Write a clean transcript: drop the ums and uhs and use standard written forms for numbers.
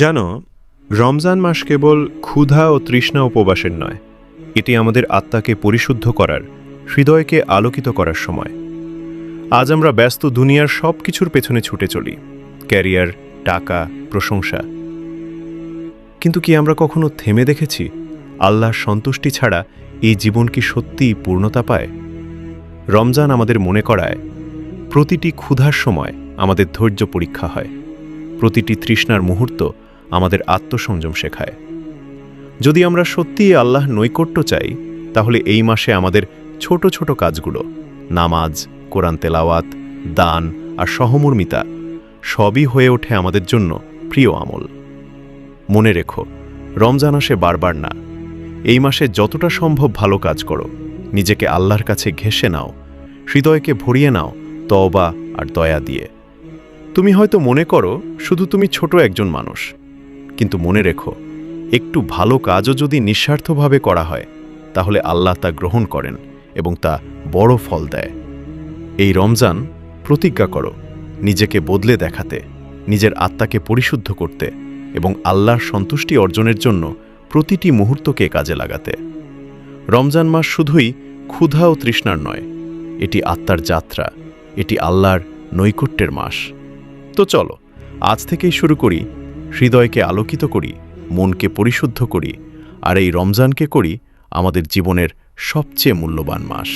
জানো, রমজান মাস কেবল ক্ষুধা ও তৃষ্ণা উপবাসের নয়, এটি আমাদের আত্মাকে পরিশুদ্ধ করার, হৃদয়কে আলোকিত করার সময়। আজ আমরা ব্যস্ত দুনিয়ার সব কিছুর পেছনে ছুটে চলি, ক্যারিয়ার, টাকা, প্রশংসা। কিন্তু কি আমরা কখনো থেমে দেখেছি আল্লাহর সন্তুষ্টি ছাড়া এই জীবন কি সত্যিই পূর্ণতা পায়? রমজান আমাদের মনে করায় প্রতিটি ক্ষুধার সময় আমাদের ধৈর্য পরীক্ষা হয়, প্রতিটি তৃষ্ণার মুহূর্ত আমাদের আত্মসংযম শেখায়। যদি আমরা সত্যিই আল্লাহ নৈকট্য চাই, তাহলে এই মাসে আমাদের ছোট ছোট কাজগুলো, নামাজ, কোরআন তেলাওয়াত, দান আর সহমর্মিতা, সবই হয়ে ওঠে আমাদের জন্য প্রিয় আমল। মনে রেখো, রমজান আসে বারবার না। এই মাসে যতটা সম্ভব ভালো কাজ করো, নিজেকে আল্লাহর কাছে ঘেঁষে নাও, হৃদয়কে ভরিয়ে নাও তওবা আর দয়া দিয়ে। তুমি হয়তো মনে করো শুধু তুমি ছোট একজন মানুষ, কিন্তু মনে রেখো, একটু ভালো কাজও যদি নিঃস্বার্থভাবে করা হয়, তাহলে আল্লাহ তা গ্রহণ করেন এবং তা বড় ফল দেয়। এই রমজান প্রতিজ্ঞা করো নিজেকে বদলে দেখাতে, নিজের আত্মাকে পরিশুদ্ধ করতে এবং আল্লাহর সন্তুষ্টি অর্জনের জন্য প্রতিটি মুহূর্তকে কাজে লাগাতে। রমজান মাস শুধুই ক্ষুধা ও তৃষ্ণার নয়, এটি আত্মার যাত্রা, এটি আল্লাহর নৈকট্যের মাস। তো চলো, আজ থেকেই শুরু করি, হৃদয়কে আলোকিত করি, মনকে পরিশুদ্ধ করি, আর এই রমজানকে করি আমাদের জীবনের সবচেয়ে মূল্যবান মাস।